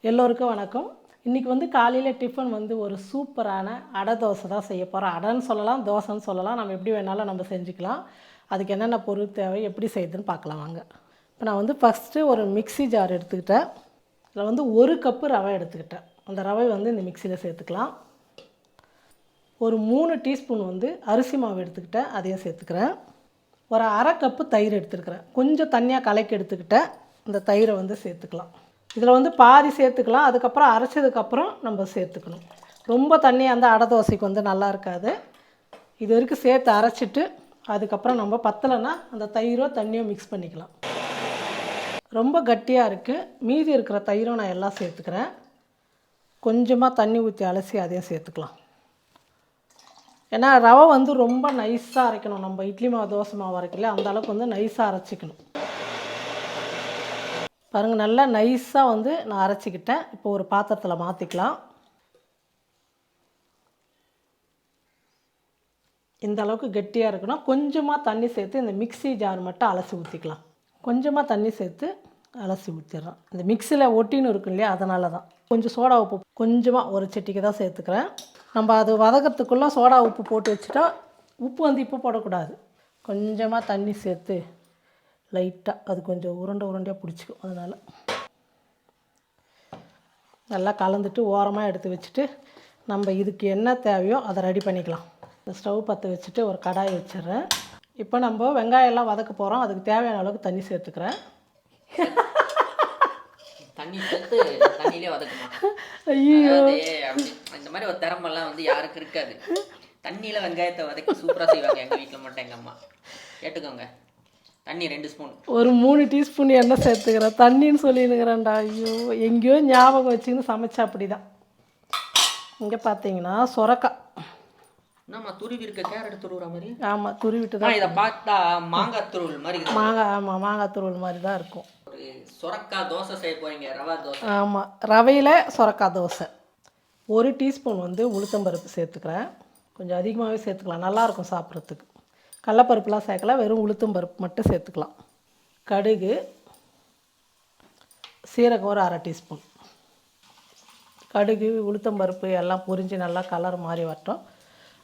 எல்லோருக்கும் வணக்கம். இன்றைக்கி வந்து காலையில் டிஃபன் வந்து ஒரு சூப்பரான அடை தோசை தான் செய்ய போகிறோம். அடைன்னு சொல்லலாம், தோசைன்னு சொல்லலாம். நம்ம எப்படி வேணாலும் நம்ம செஞ்சுக்கலாம். அதுக்கு என்னென்ன பொருள் தேவை, எப்படி செய்யுதுன்னு பார்க்கலாம் வாங்க. இப்போ நான் வந்து ஃபஸ்ட்டு ஒரு மிக்ஸி ஜார் எடுத்துக்கிட்டேன். இதில் வந்து 1 கப்பு ரவை எடுத்துக்கிட்டேன். அந்த ரவை வந்து இந்த மிக்சியில் சேர்த்துக்கலாம். ஒரு 3 டீஸ்பூன் வந்து அரிசி மாவு எடுத்துக்கிட்டேன், அதையும் சேர்த்துக்கிறேன். ஒரு அரை கப்பு தயிர் எடுத்துருக்கிறேன். கொஞ்சம் தண்ணியாக கலக்கி எடுத்துக்கிட்டேன். இந்த தயிரை வந்து சேர்த்துக்கலாம். இதில் வந்து பாதி சேர்த்துக்கலாம். அதுக்கப்புறம் அரைச்சதுக்கப்புறம் நம்ம சேர்த்துக்கணும். ரொம்ப தண்ணியாக இருந்தால் அடை தோசைக்கு வந்து நல்லா இருக்காது. இது வரைக்கும் சேர்த்து அரைச்சிட்டு அதுக்கப்புறம் நம்ம பத்தலைன்னா அந்த தயிரோ தண்ணியோ மிக்ஸ் பண்ணிக்கலாம். ரொம்ப கட்டியாக இருக்குது. மீதி இருக்கிற தயிரும் நான் எல்லாம் சேர்த்துக்கிறேன். கொஞ்சமாக தண்ணி ஊற்றி அலசி அதையும் சேர்த்துக்கலாம். ஏன்னா ரவை வந்து ரொம்ப நைஸாக அரைக்கணும். நம்ம இட்லி மாவு தோசை மாவு அரைக்கல அந்த அளவுக்கு வந்து நைஸாக அரைச்சிக்கணும். பாருங்கள், நல்லா நைஸாக வந்து நான் அரைச்சிக்கிட்டேன். இப்போ ஒரு பாத்திரத்தில் மாற்றிக்கலாம். இந்த அளவுக்கு கெட்டியாக இருக்கணும். கொஞ்சமாக தண்ணி சேர்த்து இந்த மிக்ஸி ஜார் மட்டும் அலசி ஊற்றிக்கலாம். கொஞ்சமாக தண்ணி சேர்த்து அலசி ஊற்றிடுறோம். இந்த மிக்சியில் ஒட்டின்னு இருக்கும் இல்லையா, அதனால தான். கொஞ்சம் சோடா உப்பு கொஞ்சமாக ஒரு சட்டிக்கு தான் சேர்த்துக்கிறேன். நம்ம அது வதக்கிறதுக்குள்ளே சோடா உப்பு போட்டு வச்சுட்டா உப்பு வந்து இப்போ போடக்கூடாது. கொஞ்சமாக தண்ணி சேர்த்து லைட்டாக அது கொஞ்சம் உருண்டையாக பிடிச்சிக்கும். அதனால் நல்லா கலந்துட்டு ஓரமாக எடுத்து வச்சுட்டு நம்ம இதுக்கு என்ன தேவையோ அதை ரெடி பண்ணிக்கலாம். இந்த ஸ்டவ் பற்ற வச்சுட்டு ஒரு கடாய் வச்சிடுறேன். இப்போ நம்ம வெங்காயம்லாம் வதக்க போகிறோம். அதுக்கு தேவையான அளவுக்கு தண்ணி சேர்த்துக்கிறேன். தண்ணி சேர்த்து தண்ணியிலே வதக்கணும். ஐயோ, இந்த மாதிரி ஒரு திறமெல்லாம் வந்து யாருக்கு இருக்காது. தண்ணியில் வெங்காயத்தை வதக்கி சூப்பராக செய்வாங்க எங்கள் வீட்டில் மட்டும். எங்கள் அம்மா கேட்டுக்கோங்க. தண்ணி 2 ஸ்பூன், ஒரு 3 டீஸ்பூன் எண்ணெய் சேர்த்துக்கிறேன். தண்ணின்னு சொல்லினுக்கிறேன்டா. ஐயோ, எங்கேயோ ஞாபகம் வச்சுன்னு சமைச்சா அப்படி தான். இங்கே பார்த்தீங்கன்னா சொரக்காய். என்னம்மா துருவி இருக்க கேரட் துருவுற மாதிரி? ஆமாம், துருவிட்டு தான். இதை பார்த்தா மாங்காய் துருவல் மாதிரி. மாங்காய், ஆமாம், மாங்காய் துருவல் மாதிரி தான் இருக்கும். ஒரு சொரக்காய் தோசை செய்ய போறீங்க, ரவா தோசை. ஆமாம், ரவையில் சொரக்காய் தோசை. 1 டீஸ்பூன் வந்து உளுத்தம்பருப்பு சேர்த்துக்கிறேன். கொஞ்சம் அதிகமாகவே சேர்த்துக்கலாம், நல்லாயிருக்கும் சாப்பிட்றதுக்கு. கடலப்பருப்புலாம் சேர்க்கல, வெறும் உளுத்தம்பருப்பு மட்டும் சேர்த்துக்கலாம். கடுகு, சீரகம் ஒரு 1/2 டீஸ்பூன். கடுகு உளுத்தம்பருப்பு எல்லாம் பொரிஞ்சு நல்லா கலர் மாறி வரட்டும்.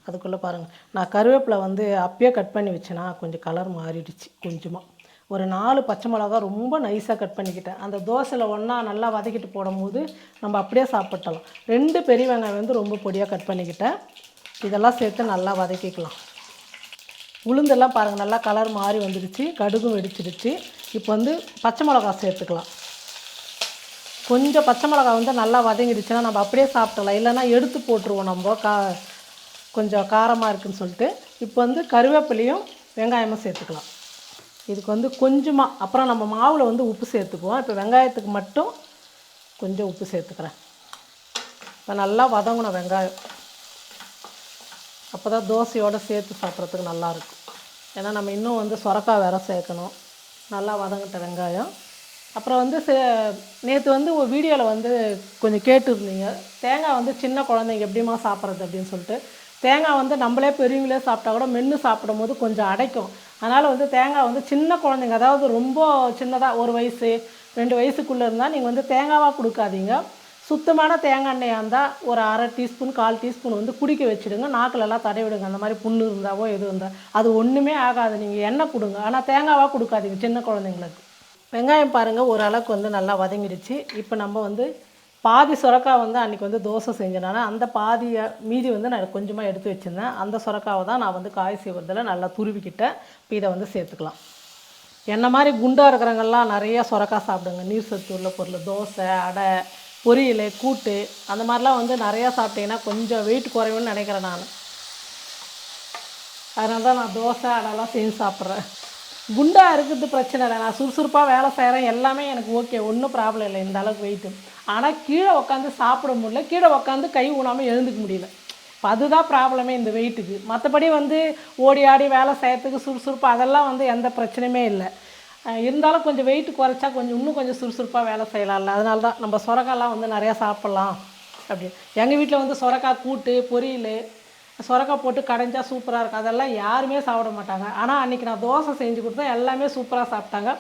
அதுக்குள்ளே பாருங்கள், நான் கருவேப்பிலை வந்து அப்பயே கட் பண்ணி வச்சேன்னா கொஞ்சம் கலர் மாறிடுச்சு. கொஞ்சமாக ஒரு 4 பச்சை மிளகா ரொம்ப நைஸாக கட் பண்ணிக்கிட்டேன். அந்த தோசையில் ஒன்றா நல்லா வதக்கிட்டு போடும்போது நம்ம அப்படியே சாப்பிட்டலாம். 2 பெரிய வெங்காயம் வந்து ரொம்ப பொடியாக கட் பண்ணிக்கிட்டேன். இதெல்லாம் சேர்த்து நல்லா வதக்கிக்கலாம். உளுந்தெல்லாம் பாருங்கள் நல்லா கலர் மாறி வந்துடுச்சு. கடுகும் வெடிச்சிடுச்சு. இப்போ வந்து பச்சை மிளகா சேர்த்துக்கலாம். கொஞ்சம் பச்சை மிளகா வந்து நல்லா வதங்கிடுச்சுன்னா நம்ம அப்படியே சாப்பிடலாம். இல்லைன்னா எடுத்து போட்டுருவோம் நம்ம கொஞ்சம் காரமாக இருக்குதுன்னு சொல்லிட்டு. இப்போ வந்து கருவேப்பிலையும் வெங்காயமும் சேர்த்துக்கலாம். இதுக்கு வந்து கொஞ்சமாக அப்புறம் நம்ம மாவில் வந்து உப்பு சேர்த்துக்குவோம். இப்போ வெங்காயத்துக்கு மட்டும் கொஞ்சம் உப்பு சேர்த்துக்கிறேன். இப்போ நல்லா வதங்கணும் வெங்காயம். அப்போ தான் தோசையோடு சேர்த்து சாப்பிட்றதுக்கு நல்லாயிருக்கும். ஏன்னா நம்ம இன்னும் வந்து சொரக்காய் வேறு சேர்க்கணும். நல்லா வதங்கிட்ட வெங்காயம். அப்புறம் வந்து நேற்று வந்து ஒரு வீடியோவில் வந்து கொஞ்சம் கேட்டுருந்தீங்க, தேங்காய் வந்து சின்ன குழந்தைங்க எப்படிமா சாப்பிட்றது அப்படின்னு சொல்லிட்டு. தேங்காய் வந்து நம்மளே பெரியவங்களே சாப்பிட்டா கூட மென்று சாப்பிடும் போது கொஞ்சம் அடைக்கும். அதனால் வந்து தேங்காய் வந்து சின்ன குழந்தைங்க, அதாவது ரொம்ப சின்னதாக 1 வயசு 2 வயசுக்குள்ளே இருந்தால் நீங்கள் வந்து தேங்காவாக கொடுக்காதீங்க. சுத்தமான தேங்காய் எண்ணெயாக இருந்தால் ஒரு 1/2 டீஸ்பூன் 1/4 டீஸ்பூன் வந்து குடிக்க வச்சுடுங்க. நாக்கிலெல்லாம் தடவிடுங்க. அந்த மாதிரி புண்ணு இருந்தாவோ எது இருந்தால் அது ஒன்றுமே ஆகாது. நீங்கள் எண்ணெய் கொடுங்க, ஆனால் தேங்காவாக கொடுக்காதீங்க சின்ன குழந்தைங்களுக்கு. வெங்காயம் பாருங்கள் ஓரளவுக்கு வந்து நல்லா வதங்கிடுச்சு. இப்போ நம்ம வந்து பாதி சொரக்காய் வந்து அன்றைக்கி வந்து தோசை செஞ்சேனால அந்த பாதியை மீதி வந்து நான் கொஞ்சமாக எடுத்து வச்சுருந்தேன். அந்த சொரக்காவை தான் நான் வந்து காய் செய்வதில் நல்லா துருவிக்கிட்டேன். இப்போ இதை வந்து சேர்த்துக்கலாம். என்ன மாதிரி குண்டாக இருக்கிறவங்கெல்லாம் நிறையா சொரக்காய் சாப்பிடுங்க. நீர் சத்து உள்ள பொருள், தோசை, அடை, பொரியல், கூட்டு அந்த மாதிரிலாம் வந்து நிறையா சாப்பிட்டீங்கன்னா கொஞ்சம் வெயிட் குறையும்னு நினைக்கிறேன் நான். அதனால தான் நான் தோசை அடைலாம் செஞ்சு சாப்பிட்றேன். குண்டாக இருக்கிறது பிரச்சனை இல்லை. நான் சுறுசுறுப்பாக வேலை செய்கிறேன், எல்லாமே எனக்கு ஓகே, ஒன்றும் ப்ராப்ளம் இல்லை இந்த அளவுக்கு வெயிட்டு. ஆனால் கீழே உட்காந்து சாப்பிட முடியல, கீழே உட்காந்து கை ஊனாமல் எழுந்துக்க முடியல. இப்போ அதுதான் ப்ராப்ளமே இந்த வெயிட்டுக்கு. மற்றபடி வந்து ஓடி ஆடி வேலை செய்கிறதுக்கு சுறுசுறுப்பாக அதெல்லாம் வந்து எந்த பிரச்சனையுமே இல்லை. இருந்தாலும் கொஞ்சம் வெயிட் குறைச்சா கொஞ்சம் இன்னும் கொஞ்சம் சுறுசுறுப்பாக வேலை செய்யலாம்ல. அதனால தான் நம்ம சொரக்காய்லாம் வந்து நிறையா சாப்பிட்லாம் அப்படின்னு. எங்கள் வீட்டில் வந்து சொரக்காய் கூட்டு, பொரியல், சொரக்காய் போட்டு கடைஞ்சா சூப்பராக இருக்கும். அதெல்லாம் யாருமே சாப்பிட மாட்டாங்க. ஆனால் அன்றைக்கி நான் தோசை செஞ்சு கொடுத்தா எல்லாமே சூப்பராக சாப்பிட்டாங்க.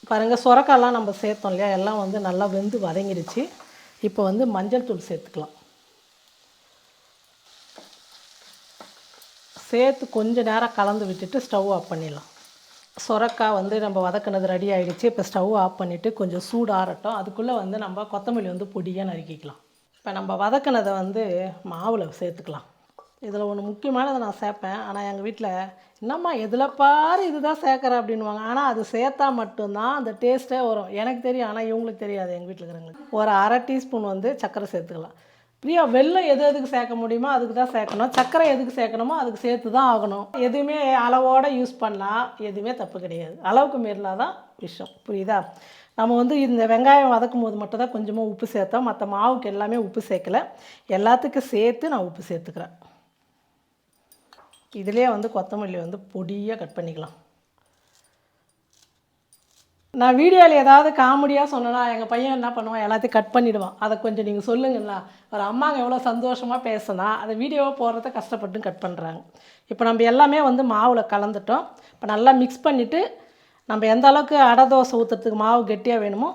பாருங்கள், சொரக்காயெல்லாம் நம்ம சேர்த்தோம் இல்லையா, எல்லாம் வந்து நல்லா வெந்து வதங்கிடுச்சு. இப்போ வந்து மஞ்சள் தூள் சேர்த்துக்கலாம். சேர்த்து கொஞ்சம் நேரம் கலந்து விட்டுட்டு ஸ்டவ் ஆஃப் பண்ணிடலாம். சொரக்காய் வந்து நம்ம வதக்கினது ரெடி ஆகிடுச்சு. இப்போ ஸ்டவ் ஆஃப் பண்ணிவிட்டு கொஞ்சம் சூடு ஆறட்டும். அதுக்குள்ளே வந்து நம்ம கொத்தமல்லி வந்து பொடியாக நறுக்கிக்கலாம். இப்போ நம்ம வதக்கினதை வந்து மாவில் சேர்த்துக்கலாம். இதில் ஒன்று முக்கியமானதை நான் சேர்ப்பேன். ஆனால் எங்கள் வீட்டில் என்னம்மா எதில் பாரு இதுதான் சேர்க்குறேன் அப்படின்வாங்க. ஆனால் அது சேர்த்தா மட்டும்தான் அந்த டேஸ்ட்டே வரும். எனக்கு தெரியும், ஆனால் இவங்களுக்கு தெரியாது. எங்கள் வீட்டில் இருக்கிறவங்களுக்கு ஒரு அரை டீஸ்பூன் வந்து சர்க்கரை சேர்த்துக்கலாம். பிரியா வெல்லம் எதுக்கு சேர்க்க முடியுமோ அதுக்கு தான் சேர்க்கணும். சர்க்கரை எதுக்கு சேர்க்கணுமோ அதுக்கு சேர்த்து தான் ஆகணும். எதுவுமே அளவோடு யூஸ் பண்ணால் எதுவுமே தப்பு கிடையாது. அளவுக்கு மீறினா தான் விஷயம். புரியுதா? நம்ம வந்து இந்த வெங்காயம் வதக்கும் போது மட்டும் தான் கொஞ்சமாக உப்பு சேர்த்தோம். மற்ற மாவுக்கு எல்லாமே உப்பு சேர்க்கலை. எல்லாத்துக்கும் சேர்த்து நான் உப்பு சேர்த்துக்கிறேன். இதிலே வந்து கொத்தமல்லி வந்து பொடியாக கட் பண்ணிக்கலாம். நான் வீடியோவில் ஏதாவது காமெடியாக சொன்னேன்னா எங்கள் பையன் என்ன பண்ணுவான், எல்லாத்தையும் கட் பண்ணிவிடுவான். அதை கொஞ்சம் நீங்கள் சொல்லுங்கண்ணா. ஒரு அம்மாங்க எவ்வளோ சந்தோஷமாக பேசினா அதை வீடியோவை போடுறத கஷ்டப்பட்டு கட் பண்ணுறாங்க. இப்போ நம்ம எல்லாமே வந்து மாவில் கலந்துட்டோம். இப்போ நல்லா மிக்ஸ் பண்ணிவிட்டு நம்ம எந்த அளவுக்கு அடை தோசை ஊற்றுறதுக்கு மாவு கெட்டியாக வேணுமோ,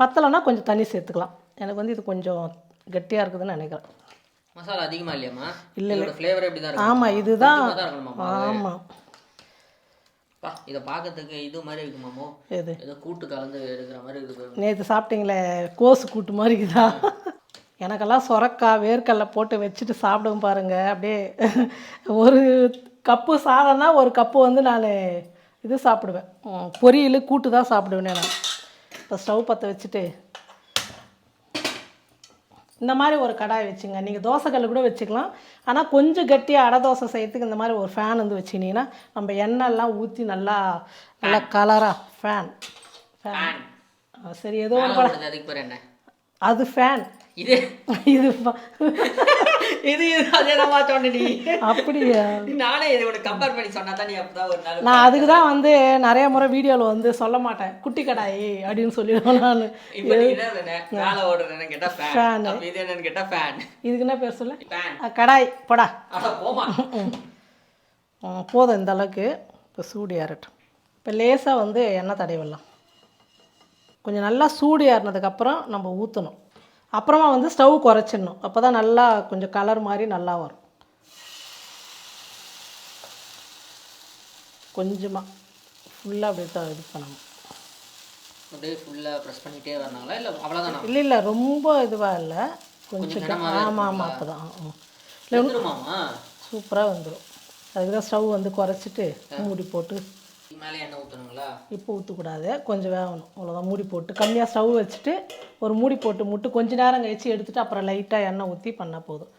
பத்தலைன்னா கொஞ்சம் தண்ணி சேர்த்துக்கலாம். எனக்கு வந்து இது கொஞ்சம் கெட்டியாக இருக்குதுன்னு நினைக்கிறேன். மசாலா அதிகமாக இல்லையாம்மா? இல்லை இல்லை, ஃப்ளேவர் எப்படி தான்? ஆமாம் இதுதான். ஆமாம், இதை பார்க்கறதுக்கு இது மாதிரி இருக்குமாமோ? எது ஏதோ கூட்டு கலந்து எடுக்கிற மாதிரி இருக்குது. நேற்று சாப்பிட்டீங்களே கோசு கூட்டு மாதிரி இருக்குதா? எனக்கெல்லாம் சொரக்காய் வேர்க்கடலை போட்டு வச்சுட்டு சாப்பிடுவோம் பாருங்கள். அப்படியே ஒரு கப்பு சாதம்னா ஒரு கப்பு வந்து நான் இது சாப்பிடுவேன், பொரியல் கூட்டு தான் சாப்பிடுவேன் நான். இப்போ ஸ்டவ் பற்ற வச்சுட்டு இந்த மாதிரி ஒரு கடாய் வச்சுங்க. நீங்கள் தோசைக்கல் கூட வச்சுக்கலாம். ஆனால் கொஞ்சம் கட்டியாக அடை தோசை செய்யறதுக்கு இந்த மாதிரி ஒரு ஃபேன் வந்து வச்சுக்கிட்டிங்கன்னா நம்ம எண்ணெய்லாம் ஊற்றி நல்லா நல்லா கலராக ஃபேன் சரி ஏதோ ஒன்று அதுக்கு பேர் என்ன? அது ஃபேன். இது இது இது அதே தான் சொன்னி. அப்படியா? நானே இது உனக்கு கம்பேர் பண்ணி சொன்னா தான் நீ அப்பதான் ஒரு நாள். நான் அதுக்கு தான் வந்து நிறைய முறை வீடியோவில் வந்து சொல்ல மாட்டேன் குட்டி கடாய் அப்படின்னு சொல்லிடுவேன் நான். இப்போ நீ என்ன மேலே ஓடுறேன்னு கேட்டால் ஃபேன், இது என்னன்னு கேட்டால் ஃபேன். இதுக்கு என்ன பேர் சொல்ல? கடாய் போடா. போமா போதும் இந்த அளவுக்கு. இப்போ சூடு ஏறட்டும். இப்போ லேசாக வந்து எண்ணெய் தடவிடலாம். கொஞ்சம் நல்லா சூடு ஏறினதுக்கப்புறம் நம்ம ஊற்றணும். அப்புறமா வந்து ஸ்டவ் குறைச்சிடணும். அப்போ தான் நல்லா கொஞ்சம் கலர் மாதிரி நல்லா வரும். கொஞ்சமாக ஃபுல்லாக அப்படியே தான் இது பண்ணணும். அப்படியே ஃபுல்லாக ப்ரெஸ் பண்ணிகிட்டே வரனாங்களா இல்லை அவ்வளோதானா? இல்லை இல்லை, ரொம்ப இதுவாக இல்லை, கொஞ்சம். ஆமாம் ஆமாம், அப்போ தான் சூப்பராக வந்துடும். அதுக்கு தான் ஸ்டவ் வந்து குறைச்சிட்டு மூடி போட்டு. மேலே எண்ணெய் ஊற்றணுங்களா? இப்போ ஊற்றக்கூடாது, கொஞ்சம் வேகணும், அவ்வளோதான். மூடி போட்டு கம்மியாக ஸ்டவ் வச்சுட்டு ஒரு மூடி போட்டு கொஞ்சம் நேரம் கழிச்சு எடுத்துகிட்டு அப்புறம் லைட்டாக எண்ணெய் ஊற்றி பண்ணால் போதும்.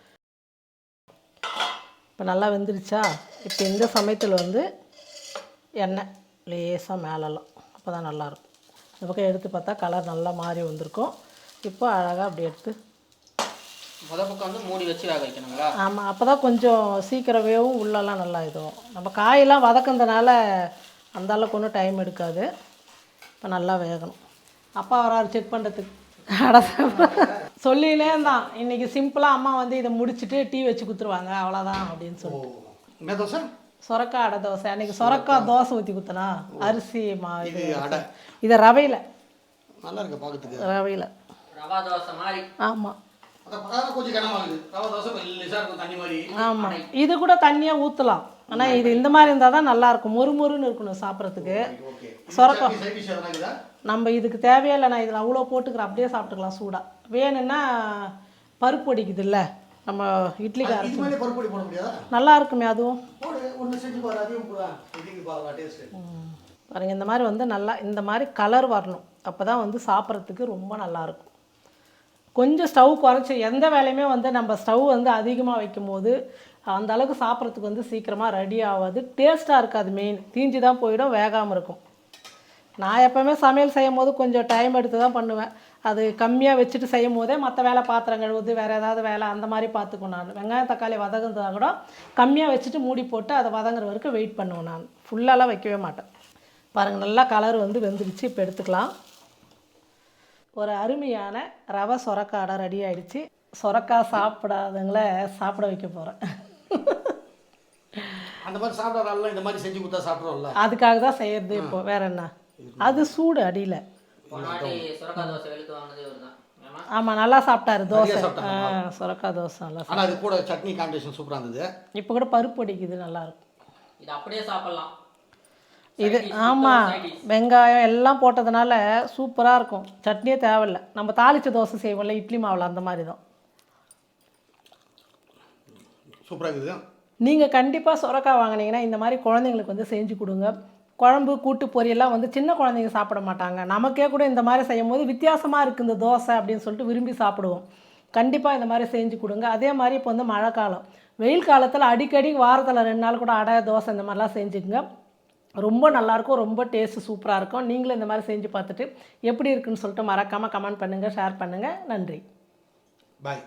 இப்போ நல்லா வெந்துருச்சா? இப்போ இந்த சமயத்தில் வந்து எண்ணெய் லேசாக மேலெல்லாம், அப்போ தான் நல்லாயிருக்கும். இந்த பக்கம் எடுத்து பார்த்தா கலர் நல்லா மாறி வந்திருக்கும். இப்போ அழகாக அப்படி எடுத்து பக்கம் வந்து மூடி வச்சு வேக வைக்கணுங்களா? ஆமாம், அப்போ தான் கொஞ்சம் சீக்கிரம் வேவும் உள்ளெல்லாம் நல்லா இதுவும். நம்ம காயெல்லாம் வதக்கிறதுனால அந்த அளவுக்கு ஒன்றும் டைம் எடுக்காது. இப்போ நல்லா வேகணும். அப்பா வராரு செக் பண்ணுறதுக்கு. சொல்லினே தான் இன்றைக்கி சிம்பிளாக அம்மா வந்து இதை முடிச்சுட்டு டீ வச்சு கொடுத்துருவாங்க, அவ்வளோதான் அப்படின்னு சொல்லிட்டு. தோசை சொரக்காய் அடை தோசை. அன்றைக்கி சொரக்காய் தோசை ஊற்றி கொடுத்தனா அரிசி இது இதை ரவையில் நல்லா இருக்கு பார்க்கறதுக்கு. ரவையில் ரவா தோசை மாதிரி. ஆமாம் ஆமாம், இது கூட தண்ணியாக ஊற்றலாம். ஆனால் இது இந்த மாதிரி இருந்தால் தான் நல்லாயிருக்கும், மொறுமொறுன்னு இருக்கணும் சாப்பிட்றதுக்கு. சொரக்காய் நம்ம இதுக்கு தேவையே இல்லை. நான் இதில் அவ்வளோ போட்டுக்கிறேன், அப்படியே சாப்பிட்டுக்கலாம் சூடாக. வேணும்னா பருப்பு அடிக்குது இல்லை நம்ம இட்லிக்கு அரைச்சி நல்லா இருக்குமே அதுவும். பாருங்க, இந்த மாதிரி வந்து நல்லா இந்த மாதிரி கலர் வரணும். அப்போ தான் வந்து சாப்பிட்றதுக்கு ரொம்ப நல்லாயிருக்கும். கொஞ்சம் ஸ்டவ் குறைச்சி எந்த வேலையுமே வந்து நம்ம ஸ்டவ் வந்து அதிகமாக வைக்கும் போது அந்த அளவுக்கு சாப்பிட்றதுக்கு வந்து சீக்கிரமாக ரெடி ஆகாது, டேஸ்ட்டாக இருக்காது. மெயின் தீஞ்சு தான் போயிடும், வேகாமல் இருக்கும். நான் எப்போவுமே சமையல் செய்யும் போது கொஞ்சம் டைம் எடுத்து தான் பண்ணுவேன். அது கம்மியாக வச்சுட்டு செய்யும் போதே மற்ற வேலை, பாத்திரம் கழுவுது, வேறு ஏதாவது வேலை அந்த மாதிரி பார்த்துக்குவேன் நான். வெங்காயம் தக்காளி வதங்குறதா கூட கம்மியாக வச்சுட்டு மூடி போட்டு அதை வதங்குற வரைக்கும் வெயிட் பண்ணுவேன் நான். ஃபுல்லாலாம் வைக்கவே மாட்டேன். பாருங்கள், நல்லா கலர் வந்து வெந்துடுச்சு. இப்போ எடுத்துக்கலாம். ஒரு அருமையான ரவை சொரக்காய் அடை ரெடி ஆகிடுச்சு. சொரக்காய் சாப்பிடாதவங்கள சாப்பிட வைக்க போகிறேன். அந்த மாதிரி சாப்பிட்றாங்க, இந்த மாதிரி செஞ்சு கொடுத்தா சாப்பிட்றோம்ல, அதுக்காக தான் செய்கிறது. இப்போ வேற என்ன, அது சூடு அடியில். சொரக்காய் தோசை வெளுத்து வாங்கினதே ஒரு தான் ஆமாம் நல்லா சாப்பிட்டாரு தோசை. சாப்பிட்டாங்க. சுரக்காய் தோசை நல்லா ஆனால் அது கூட சட்னி காம்பினேஷன் சூப்பராக இருந்தது. இப்போ கூட பருப்பு அடிக்குது நல்லாயிருக்கும். இது அப்படியே சாப்பிடலாம். இது ஆமாம் வெங்காயம் எல்லாம் போட்டதுனால சூப்பராக இருக்கும். சட்னியே தேவையில்லை. நம்ம தாளிச்ச தோசை செய்வோம்ல இட்லி மாவில் அந்த மாதிரி தான். சூப்பராக இருக்குது. நீங்கள் கண்டிப்பாக சுரக்காய் வாங்கினீங்கன்னா இந்த மாதிரி குழந்தைங்களுக்கு வந்து செஞ்சு கொடுங்க. குழம்பு கூட்டு பொரியெல்லாம் வந்து சின்ன குழந்தைங்க சாப்பிட மாட்டாங்க. நமக்கே கூட இந்த மாதிரி செய்யும் போது வித்தியாசமாக இருக்குது இந்த தோசை அப்படின்னு சொல்லிட்டு விரும்பி சாப்பிடுவோம். கண்டிப்பாக இந்த மாதிரி செஞ்சு கொடுங்க. அதே மாதிரி இப்போ வந்து மழை காலம், வெயில் காலத்தில் அடிக்கடி வாரத்தில் 2 நாள் கூட அடை தோசை இந்த மாதிரிலாம் செஞ்சுக்குங்க. ரொம்ப நல்லாயிருக்கும். ரொம்ப டேஸ்ட்டு சூப்பராக இருக்கும். நீங்களும் இந்த மாதிரி செஞ்சு பார்த்துட்டு எப்படி இருக்குன்னு சொல்லிட்டு மறக்காமல் கமெண்ட் பண்ணுங்கள், ஷேர் பண்ணுங்கள். நன்றி. பாய்.